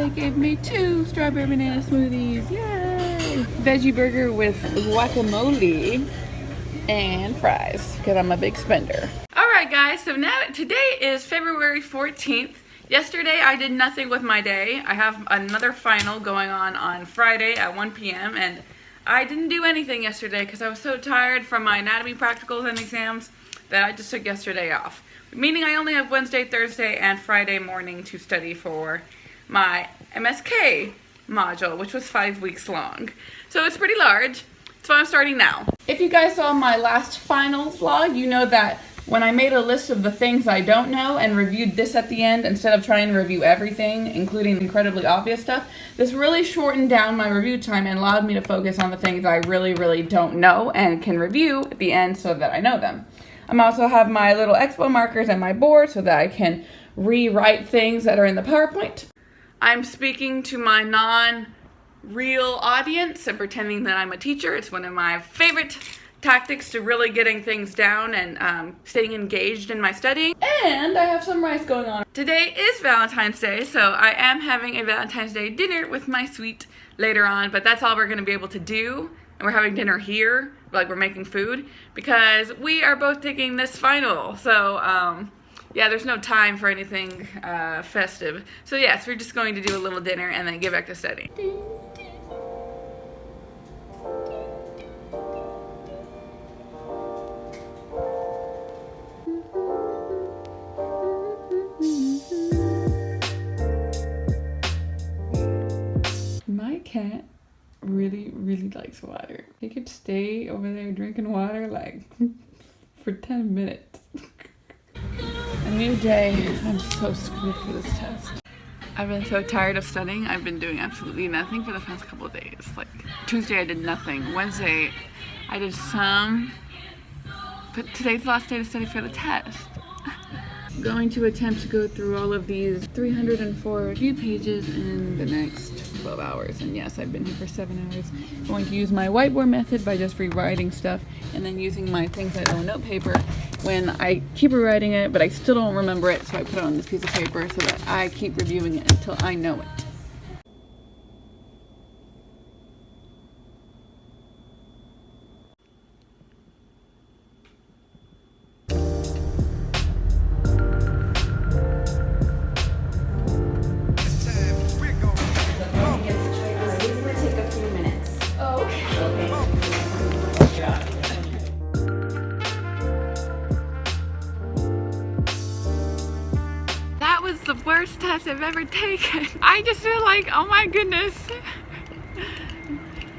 they gave me 2 strawberry banana smoothies. Yay! Veggie burger with guacamole and fries, because I'm a big spender. Alright guys, so now today is February 14th. Yesterday I did nothing with my day. I have another final going on Friday at 1 p.m. and I didn't do anything yesterday because I was so tired from my anatomy practicals and exams that I just took yesterday off. Meaning I only have Wednesday, Thursday, and Friday morning to study for my MSK module, which was 5 weeks long. So it's pretty large. So I'm starting now. If you guys saw my last finals vlog, you know that when I made a list of the things I don't know and reviewed this at the end instead of trying to review everything, including incredibly obvious stuff, this really shortened down my review time and allowed me to focus on the things I really don't know and can review at the end so that I know them. I also have my little expo markers and my board so that I can rewrite things that are in the PowerPoint. I'm speaking to my non-real audience and pretending that I'm a teacher. It's one of my favorite tactics to really getting things down and staying engaged in my studying. And I have some rice going on. Today is Valentine's Day, so I am having a Valentine's Day dinner with my sweet later on, but that's all we're going to be able to do. And we're having dinner here, like we're making food, because we are both taking this final. So, yeah, there's no time for anything festive. So yes, we're just going to do a little dinner and then get back to studying. My cat really likes water. He could stay over there drinking water like for 10 minutes. A new day. I'm so screwed for this test. I've been so tired of studying. I've been doing absolutely nothing for the past couple of days. Like Tuesday I did nothing. Wednesday I did some, but today's the last day to study for the test. I'm going to attempt to go through all of these 304 review pages in the next 12 hours. And yes, I've been here for 7 hours. I'm going to use my whiteboard method by just rewriting stuff and then using my things I know note paper when I keep rewriting it, but I still don't remember it, so I put it on this piece of paper so that I keep reviewing it until I know it. The worst test I've ever taken. I just feel like, oh my goodness.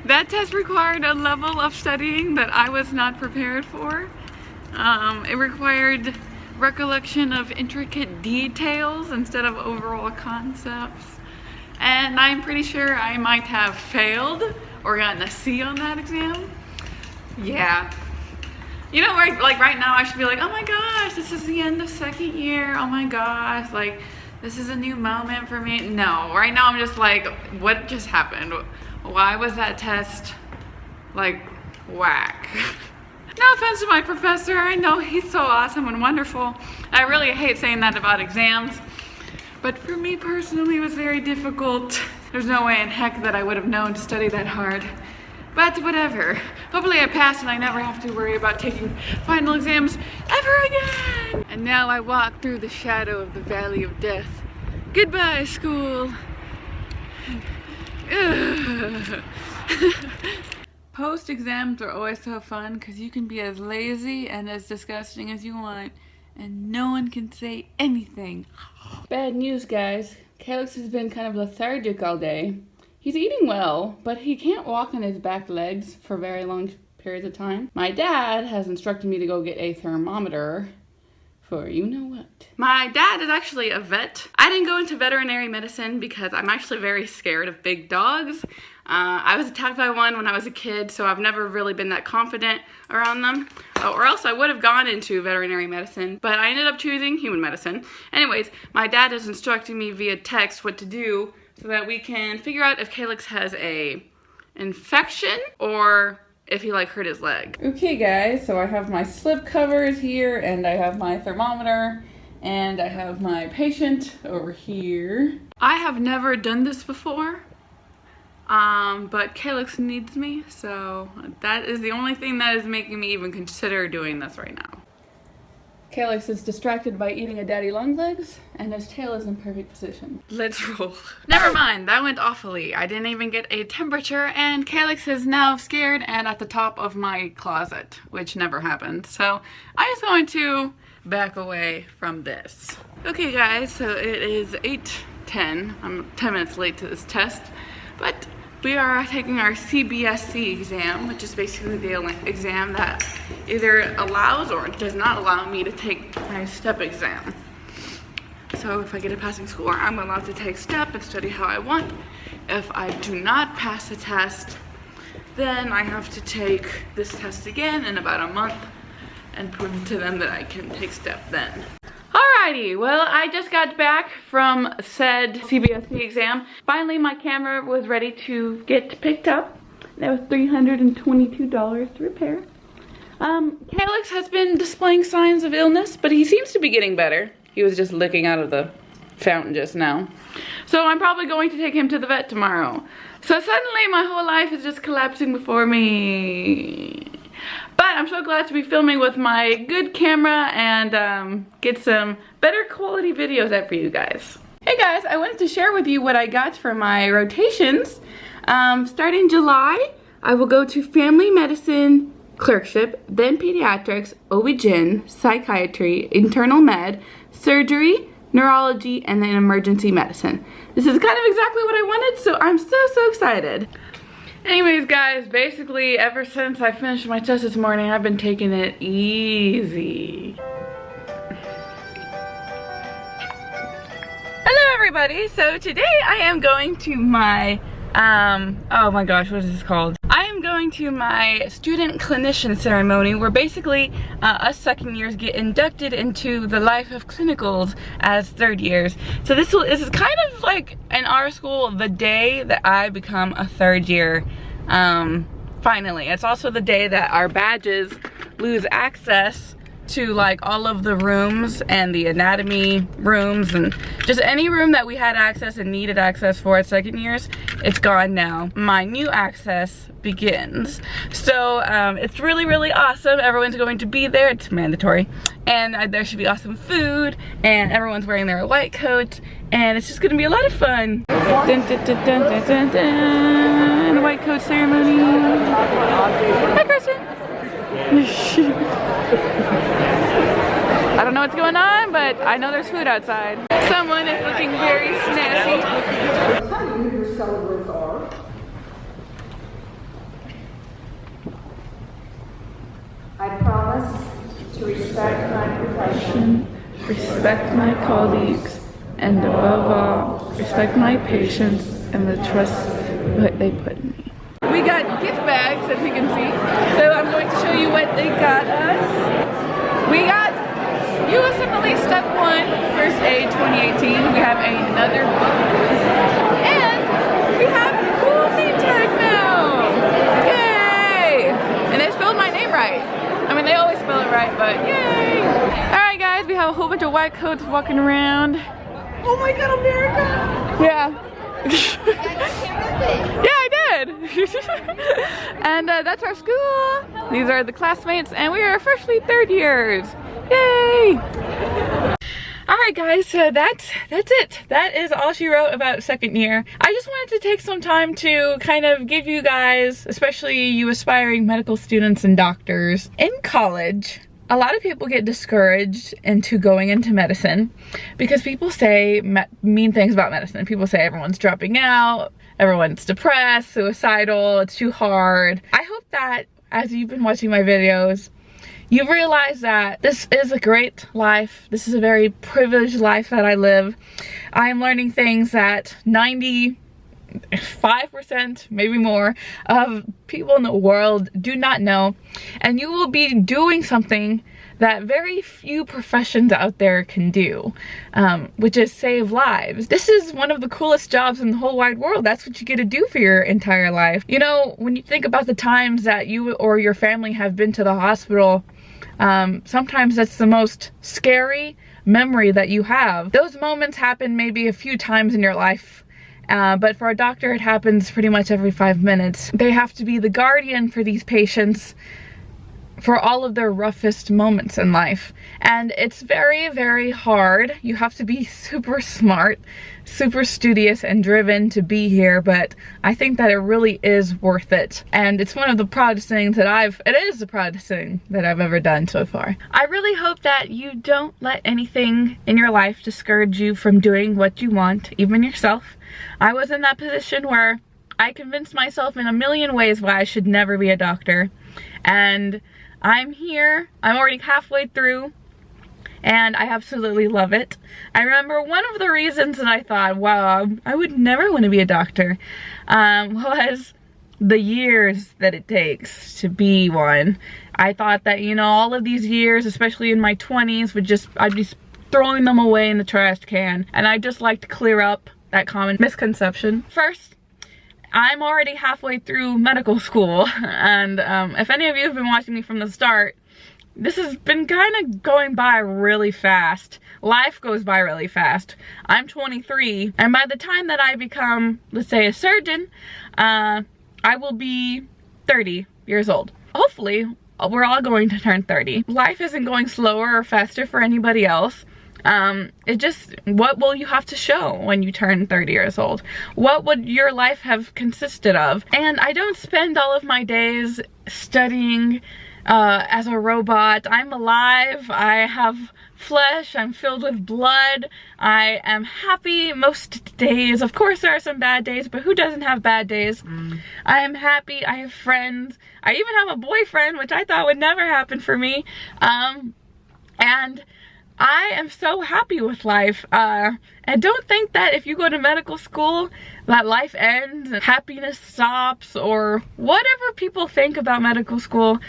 That test required a level of studying that I was not prepared for. It required recollection of intricate details instead of overall concepts. And I'm pretty sure I might have failed or gotten a C on that exam. Yeah. You know, like right now I should be like, oh my gosh, this is the end of second year. Oh my gosh, like this is a new moment for me. No, right now I'm just like, what just happened? Why was that test like whack? No offense to my professor. I know he's so awesome and wonderful. I really hate saying that about exams. But for me personally, it was very difficult. There's no way in heck that I would have known to study that hard. But whatever. Hopefully I pass and I never have to worry about taking final exams ever again. And now I walk through the shadow of the valley of death. Goodbye, school. Post exams are always so fun because you can be as lazy and as disgusting as you want and no one can say anything. Bad news, guys. Calix has been kind of lethargic all day. He's eating well, but he can't walk on his back legs for very long periods of time. My dad has instructed me to go get a thermometer for you know what. My dad is actually a vet. I didn't go into veterinary medicine because I'm actually very scared of big dogs. I was attacked by one when I was a kid, so I've never really been that confident around them. Or else I would have gone into veterinary medicine, but I ended up choosing human medicine. Anyways, my dad is instructing me via text what to do so that we can figure out if Calix has a infection or if he like hurt his leg. Okay guys, so I have my slip covers here and I have my thermometer And I have my patient over here. I have never done this before, but Calyx needs me, so that is the only thing that is making me even consider doing this right now. Calyx is distracted by eating a daddy long legs, and his tail is in perfect position. Let's roll. Never mind, that went awfully. I didn't even get a temperature, and Calyx is now scared and at the top of my closet, which never happened. So I'm just going to back away from this. Okay guys, so it is 8:10. I'm 10 minutes late to this test, but we are taking our CBSE exam, which is basically the exam that either allows or does not allow me to take my step exam. So if I get a passing score, I'm allowed to take step and study how I want. If I do not pass the test, then I have to take this test again in about a month and prove to them that I can take step then. Alrighty, well, I just got back from said CBSE exam. Finally, my camera was ready to get picked up. That was $322 to repair. Calyx has been displaying signs of illness, but he seems to be getting better. He was just licking out of the fountain just now. So I'm probably going to take him to the vet tomorrow. So suddenly my whole life is just collapsing before me. But I'm so glad to be filming with my good camera and get some better quality videos out for you guys. Hey guys, I wanted to share with you what I got for my rotations. Starting July, I will go to family medicine clerkship, then pediatrics, OB-GYN, psychiatry, internal med, surgery, neurology, and then emergency medicine. This is kind of exactly what I wanted, so I'm so excited. Anyways guys, basically ever since I finished my test this morning, I've been taking it easy. Hello everybody, so today I am going to my, oh my gosh, what is this called? I am going to my student clinician ceremony where basically us second years get inducted into the life of clinicals as third years. So this is kind of like in our school the day that I become a third year finally. It's also the day that our badges lose access to like all of the rooms and the anatomy rooms and just any room that we had access and needed access for at second years. It's gone now. My new access begins. So it's really awesome. Everyone's going to be there. It's mandatory. And there should be awesome food and everyone's wearing their white coat and it's just gonna be a lot of fun. Dun, dun, dun, dun, dun, dun, dun. The white coat ceremony. Hi Kristen. I don't know what's going on, but I know there's food outside. Someone is looking very snazzy. I promise to respect my profession, Respect my colleagues, and above all, respect my patients and the trust that they put in me. We got gift bags, as you can see. So I'm going to show you what they got us. We got USMLE Step 1, First Aid 2018. We have another book. And we have cool name tags now. Yay! And they spelled my name right. I mean, they always spell it right, but yay! Alright guys, we have a whole bunch of white coats walking around. oh my god, America! Yeah. Yeah, I did. And that's our school. These are the classmates, and we are freshly third years. Yay! Alright guys, so that's it. That is all she wrote about second year. I just wanted to take some time to kind of give you guys, especially you aspiring medical students and doctors, in college, a lot of people get discouraged into going into medicine because people say mean things about medicine. People say everyone's dropping out, everyone's depressed, suicidal, it's too hard. I hope that as you've been watching my videos, you realize that this is a great life. This is a very privileged life that I live. I am learning things that 95%, maybe more, of people in the world do not know. And you will be doing something that very few professions out there can do, which is save lives. This is one of the coolest jobs in the whole wide world. That's what you get to do for your entire life. You know, when you think about the times that you or your family have been to the hospital, sometimes that's the most scary, memory that you have. Those moments happen maybe a few times in your life. But for a doctor, it happens pretty much every 5 minutes. They have to be the guardian for these patients for all of their roughest moments in life. And it's very, very hard. You have to be super smart, super studious and driven to be here, but I think that it really is worth it. And it's one of the proudest things that it is the proudest thing that I've ever done so far. I really hope that you don't let anything in your life discourage you from doing what you want, even yourself. I was in that position where I convinced myself in a million ways why I should never be a doctor. And I'm here, I'm already halfway through, and I absolutely love it. I remember one of the reasons that I thought, wow, I would never want to be a doctor, was the years that it takes to be one. I thought that, you know, all of these years, especially in my 20s, I'd be throwing them away in the trash can, and I'd just like to clear up that common misconception. First, I'm already halfway through medical school, and if any of you have been watching me from the start, this has been kind of going by really fast. Life goes by really fast. I'm 23, and by the time that I become, let's say, a surgeon, I will be 30 years old. Hopefully, we're all going to turn 30. Life isn't going slower or faster for anybody else. What will you have to show when you turn 30 years old? What would your life have consisted of? And I don't spend all of my days studying as a robot. I'm alive, I have flesh, I'm filled with blood, I am happy most days. Of course there are some bad days, but who doesn't have bad days? I am happy, I have friends, I even have a boyfriend, which I thought would never happen for me. And I am so happy with life, and don't think that if you go to medical school that life ends and happiness stops or whatever people think about medical school.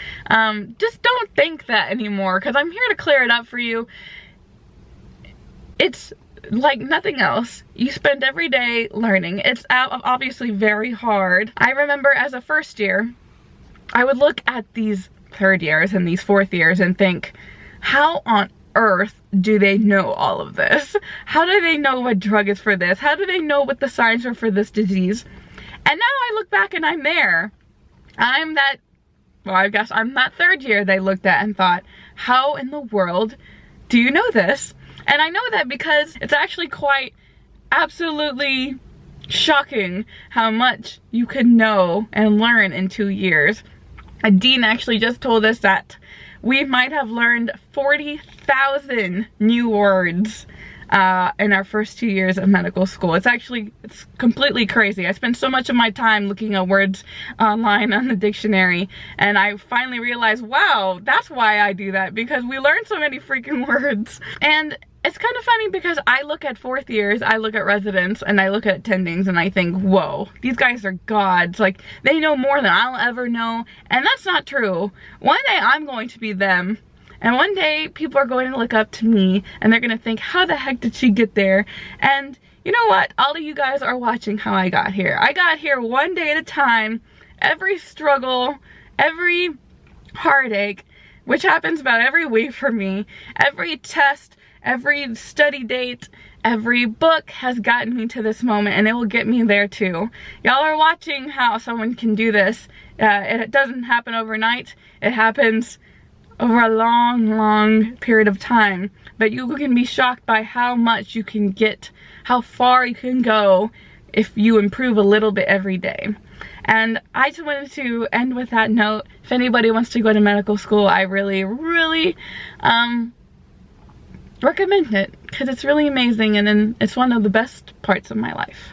Just don't think that anymore, because I'm here to clear it up for you. It's like nothing else. You spend every day learning. It's obviously very hard. I remember as a first year, I would look at these third years and these fourth years and think, how on earth do they know all of this? How do they know what drug is for this? How do they know what the signs are for this disease? And now I look back and I'm there. I guess I'm that third year they looked at and thought, how in the world do you know this? And I know that because it's actually quite absolutely shocking how much you can know and learn in 2 years. A dean actually just told us that we might have learned 40,000 new words in our first 2 years of medical school. It's completely crazy. I spend so much of my time looking at words online on the dictionary, and I finally realized, wow, that's why I do that, because we learn so many freaking words. And it's kind of funny because I look at fourth years, I look at residents, and I look at attendings, and I think, whoa, these guys are gods. Like, they know more than I'll ever know, and that's not true. One day I'm going to be them, and one day people are going to look up to me, and they're going to think, how the heck did she get there? And you know what? All of you guys are watching how I got here. I got here one day at a time. Every struggle, every heartache, which happens about every week for me, every test, every study date, every book has gotten me to this moment, and it will get me there too. Y'all are watching how someone can do this. It doesn't happen overnight. It happens over a long period of time. But you can be shocked by how much you can get, how far you can go if you improve a little bit every day. And I just wanted to end with that note. If anybody wants to go to medical school, I really recommend it, because it's really amazing, and it's one of the best parts of my life.